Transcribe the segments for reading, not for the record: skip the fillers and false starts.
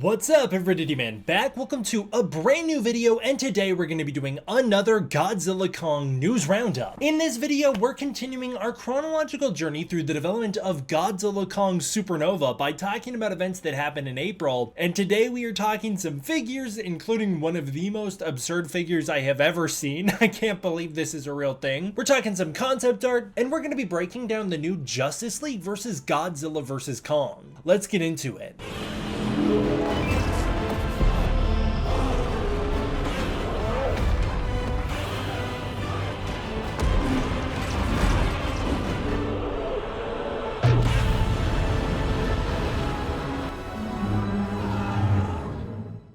What's up, everybody, man? Back. Welcome to a brand new video, and today we're going to be doing another Godzilla Kong news roundup. In this video, we're continuing our chronological journey through the development of Godzilla Kong Supernova by talking about events that happened in April, and today we are talking some figures, including one of the most absurd figures I have ever seen. I can't believe this is a real thing. We're talking some concept art, and we're going to be breaking down the new Justice League versus Godzilla versus Kong. Let's get into it.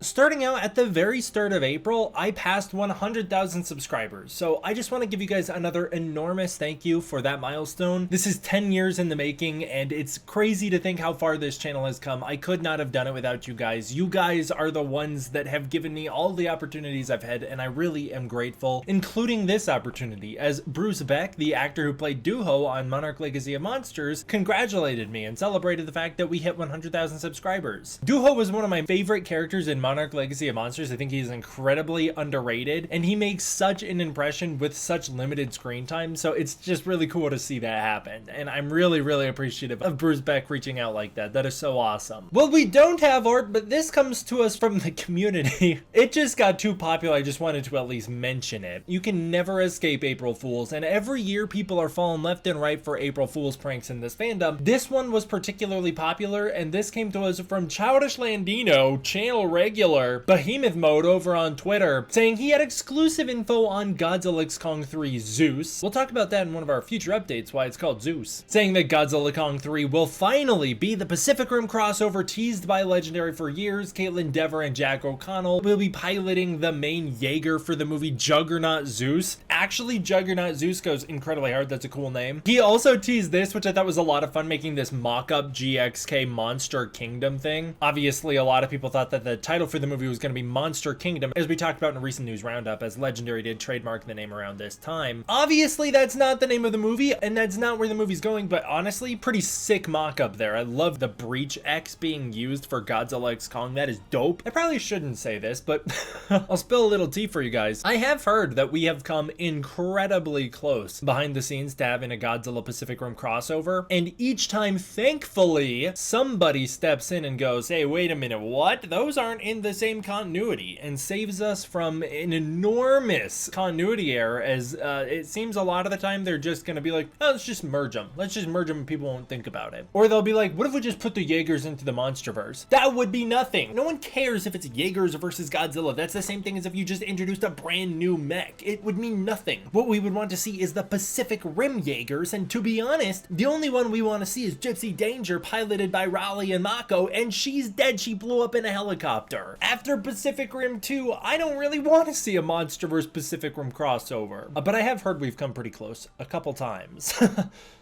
Starting out at the very start of April, I passed 100,000 subscribers, so I just want to give you guys another enormous thank you for that milestone. This is 10 years in the making, and it's crazy to think how far this channel has come. I could not have done it without you guys. You guys are the ones that have given me all the opportunities I've had, and I really am grateful, including this opportunity, as Bruce Beck, the actor who played Duho on Monarch Legacy of Monsters, congratulated me and celebrated the fact that we hit 100,000 subscribers. Duho was one of my favorite characters in Monarch Legacy of Monsters. I think he's incredibly underrated, and he makes such an impression with such limited screen time, so it's just really cool to see that happen, and I'm really appreciative of Bruce Beck reaching out like that. That is so awesome. Well, we don't have art, but this comes to us from the community. It just got too popular. I just wanted to at least mention it. You can never escape April Fools, and every year people are falling left and right for April Fools pranks in this fandom. This one was particularly popular, and this came to us from Childish Landino, channel regular, Behemoth Mode over on Twitter, saying he had exclusive info on Godzilla x Kong 3 Zeus. We'll talk about that in one of our future updates, why it's called Zeus. Saying that Godzilla Kong 3 will finally be the Pacific Rim crossover teased by Legendary for years. Caitlin Dever and Jack O'Connell will be piloting the main Jaeger for the movie Juggernaut Zeus. Actually, Juggernaut Zeus goes incredibly hard. That's a cool name. He also teased this, which I thought was a lot of fun, making this mock-up GXK Monster Kingdom thing. Obviously, a lot of people thought that the title for the movie was going to be Monster Kingdom, as we talked about in a recent news roundup, as Legendary did trademark the name around this time. Obviously, that's not the name of the movie, and that's not where the movie's going, but honestly, pretty sick mock-up there. I love the Breach X being used for Godzilla x Kong. That is dope. I probably shouldn't say this, but I'll spill a little tea for you guys. I have heard that we have come incredibly close behind the scenes to having a Godzilla Pacific Rim crossover, and each time, thankfully, somebody steps in and goes, hey, wait a minute, what? Those aren't in the same continuity, and saves us from an enormous continuity error, as it seems a lot of the time they're just gonna be like, oh, let's just merge them and people won't think about it. Or they'll be like, what if we just put the Jaegers into the MonsterVerse? That would be nothing. No one cares if it's Jaegers versus Godzilla. That's the same thing as if you just introduced a brand new mech. It would mean nothing. What we would want to see is the Pacific Rim Jaegers, and to be honest, the only one we want to see is Gypsy Danger, piloted by Raleigh and Mako, and she's dead. She blew up in a helicopter. After Pacific Rim 2, I don't really want to see a MonsterVerse Pacific Rim crossover, but I have heard we've come pretty close a couple times.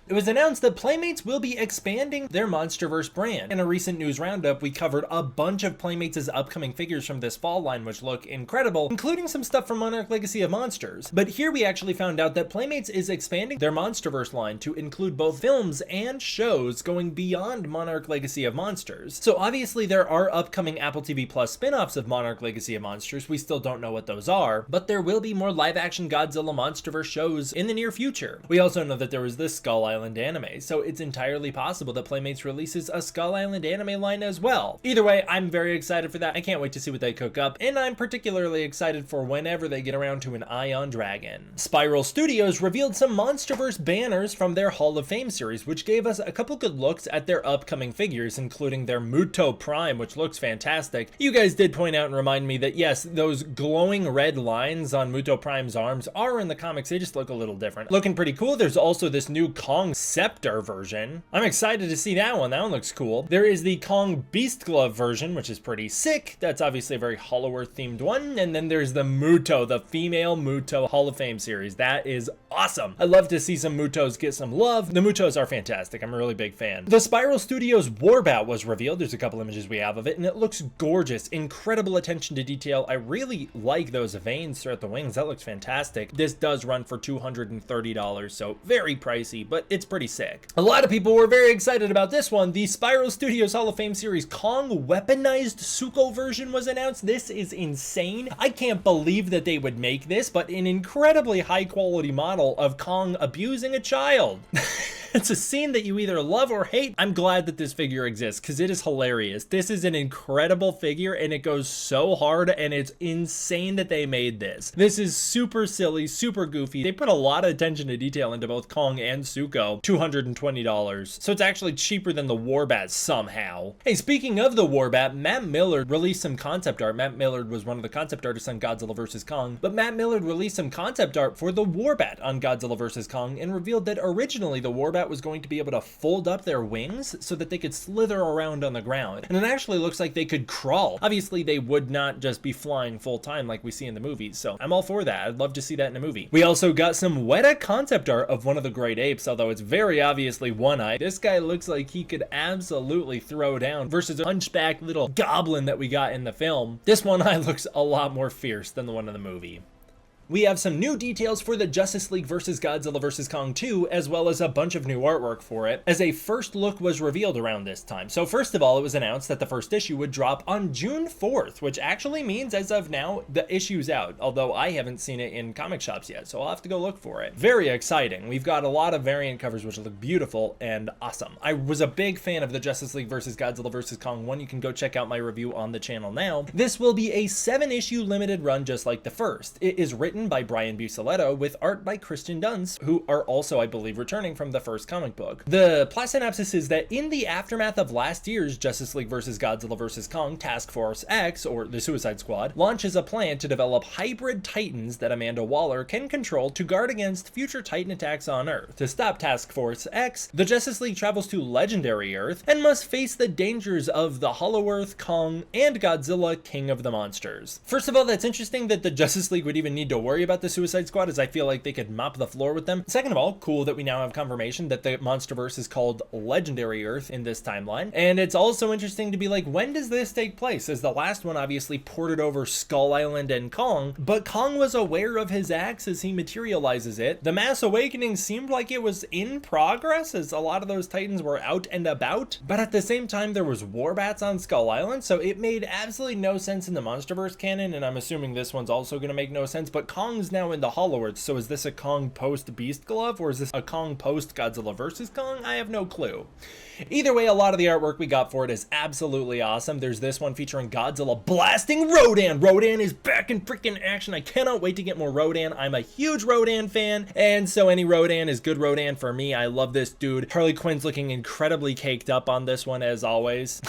It was announced that Playmates will be expanding their MonsterVerse brand. In a recent news roundup, we covered a bunch of Playmates' upcoming figures from this fall line, which look incredible, including some stuff from Monarch Legacy of Monsters. But here we actually found out that Playmates is expanding their MonsterVerse line to include both films and shows going beyond Monarch Legacy of Monsters. So obviously there are upcoming Apple TV Plus spin-offs of Monarch Legacy of Monsters. We still don't know what those are, but there will be more live-action Godzilla MonsterVerse shows in the near future. We also know that there was this Skull Island anime, so it's entirely possible that Playmates releases a Skull Island anime line as well. Either way, I'm very excited for that. I can't wait to see what they cook up, and I'm particularly excited for whenever they get around to an Ion Dragon. Spiral Studios revealed some MonsterVerse banners from their Hall of Fame series, which gave us a couple good looks at their upcoming figures, including their Muto Prime, which looks fantastic. You guys did point out and remind me that yes, those glowing red lines on Muto Prime's arms are in the comics. They just look a little different. Looking pretty cool. There's also this new Kong Scepter version. I'm excited to see that one. That one looks cool. There is the Kong Beast Glove version, which is pretty sick. That's obviously a very Hollow Earth themed one. And then there's the Muto, the female Muto Hall of Fame series. That is awesome. I love to see some Mutos get some love. The Mutos are fantastic. I'm a really big fan. The Spiral Studios Warbat was revealed. There's a couple images we have of it, and it looks gorgeous. Incredible attention to detail. I really like those veins throughout the wings. That looks fantastic. This does run for $230, so very pricey, but it's pretty sick. A lot of people were very excited about this one. The Spiral Studios Hall of Fame series Kong weaponized Suko version was announced. This is insane. I can't believe that they would make this, but an incredibly high quality model of Kong abusing a child. It's a scene that you either love or hate. I'm glad that this figure exists because it is hilarious. This is an incredible figure and it goes so hard, and it's insane that they made this. This is super silly, super goofy. They put a lot of attention to detail into both Kong and Suko. $220. So it's actually cheaper than the Warbat somehow. Hey, speaking of the Warbat, Matt Millard released some concept art. Matt Millard was one of the concept artists on Godzilla vs. Kong, but Matt Millard released some concept art for the Warbat on Godzilla vs. Kong and revealed that originally the Warbat was going to be able to fold up their wings so that they could slither around on the ground. And it actually looks like they could crawl. Obviously, they would not just be flying full time like we see in the movies, so I'm all for that. I'd love to see that in a movie. We also got some Weta concept art of one of the great apes, although it's very obviously one-eyed. This guy looks like he could absolutely throw down versus a hunchback little goblin that we got in the film. This one-eye looks a lot more fierce than the one in the movie. We have some new details for the Justice League vs. Godzilla vs. Kong 2, as well as a bunch of new artwork for it, as a first look was revealed around this time. So first of all, it was announced that the first issue would drop on June 4th, which actually means as of now, the issue's out, although I haven't seen it in comic shops yet, so I'll have to go look for it. Very exciting. We've got a lot of variant covers which look beautiful and awesome. I was a big fan of the Justice League vs. Godzilla vs. Kong 1. You can go check out my review on the channel now. This will be a 7-issue limited run just like the first. It is written by Brian Buccellato with art by Christian Dunst, who are also, I believe, returning from the first comic book. The plot synopsis is that in the aftermath of last year's Justice League vs. Godzilla vs. Kong, Task Force X, or the Suicide Squad, launches a plan to develop hybrid titans that Amanda Waller can control to guard against future titan attacks on Earth. To stop Task Force X, the Justice League travels to legendary Earth and must face the dangers of the Hollow Earth, Kong, and Godzilla, King of the Monsters. First of all, that's interesting that the Justice League would even need to worry about the Suicide Squad, as I feel like they could mop the floor with them. Second of all, cool that we now have confirmation that the MonsterVerse is called Legendary Earth in this timeline. And it's also interesting to be like, when does this take place? As the last one obviously ported over Skull Island and Kong, but Kong was aware of his axe as he materializes it. The Mass Awakening seemed like it was in progress, as a lot of those titans were out and about, but at the same time there was Warbats on Skull Island, so it made absolutely no sense in the MonsterVerse canon, and I'm assuming this one's also going to make no sense. But Kong's now in the Hollow Earth, so is this a Kong post Beast Glove, or is this a Kong post Godzilla vs. Kong? I have no clue. Either way, a lot of the artwork we got for it is absolutely awesome. There's this one featuring Godzilla blasting Rodan. Rodan is back in freaking action. I cannot wait to get more Rodan. I'm a huge Rodan fan, and so any Rodan is good Rodan for me. I love this dude. Harley Quinn's looking incredibly caked up on this one, as always.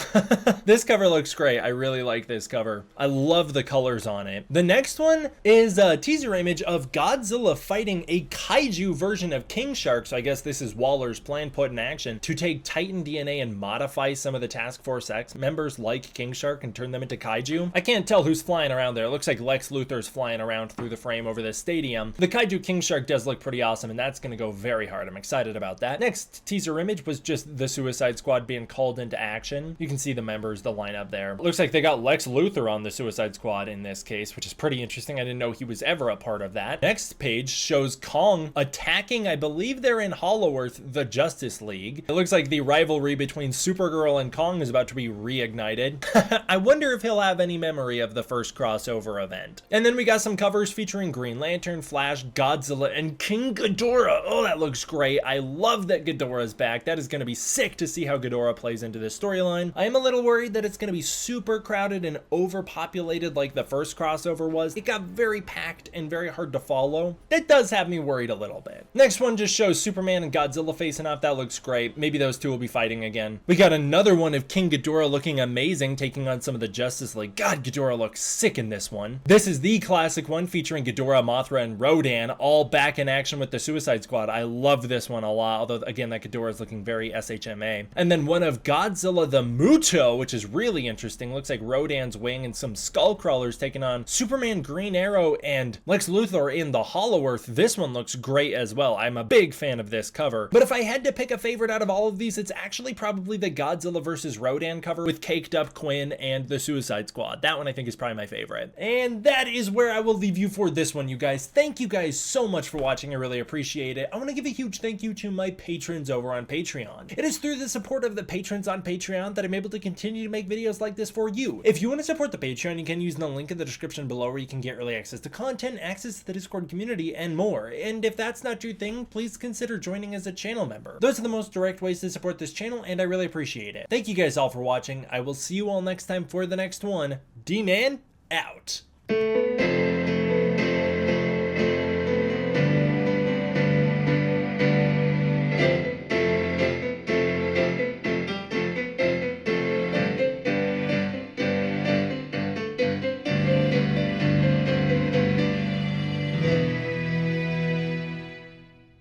This cover looks great. I really like this cover. I love the colors on it. The next one is a teaser image of Godzilla fighting a kaiju version of King Shark. So I guess this is Waller's plan put in action to take Titan DNA and modify some of the Task Force X members like King Shark and turn them into kaiju. I can't tell who's flying around there. It looks like Lex Luthor's flying around through the frame over this stadium. The kaiju King Shark does look pretty awesome, and that's going to go very hard. I'm excited about that. Next teaser image was just the Suicide Squad being called into action. You can see the members, the lineup there. It looks like they got Lex Luthor on the Suicide Squad in this case, which is pretty interesting. I didn't know he was ever a part of that. Next page shows Kong attacking, I believe they're in Hollow Earth, the Justice League. It looks like the rivalry between Supergirl and Kong is about to be reignited. I wonder if he'll have any memory of the first crossover event. And then we got some covers featuring Green Lantern, Flash, Godzilla, and King Ghidorah. Oh, that looks great. I love that Ghidorah's back. That is going to be sick to see how Ghidorah plays into this storyline. I am a little worried that it's going to be super crowded and overpopulated like the first crossover was. It got very packed and very hard to follow. That does have me worried a little bit. Next one just shows Superman and Godzilla facing off. That looks great. Maybe those two will be fighting again. We got another one of King Ghidorah looking amazing, taking on some of the Justice League. God, Ghidorah looks sick in this one. This is the classic one featuring Ghidorah, Mothra, and Rodan, all back in action with the Suicide Squad. I love this one a lot, although again, that Ghidorah is looking very SHMA. And then one of Godzilla the Muto, which is really interesting. Looks like Rodan's wing and some skull crawlers taking on Superman, Green Arrow, and Lex Luthor in the Hollow Earth, this one looks great as well. I'm a big fan of this cover. But if I had to pick a favorite out of all of these, it's actually probably the Godzilla vs. Rodan cover with Caked Up Quinn and the Suicide Squad. That one I think is probably my favorite. And that is where I will leave you for this one, you guys. Thank you guys so much for watching. I really appreciate it. I want to give a huge thank you to my patrons over on Patreon. It is through the support of the patrons on Patreon that I'm able to continue to make videos like this for you. If you want to support the Patreon, you can use the link in the description below where you can get early access to content, access to the Discord community, and more. And if that's not your thing, please consider joining as a channel member. Those are the most direct ways to support this channel, and I really appreciate it. Thank you guys all for watching. I will see you all next time for the next one. D-Man out.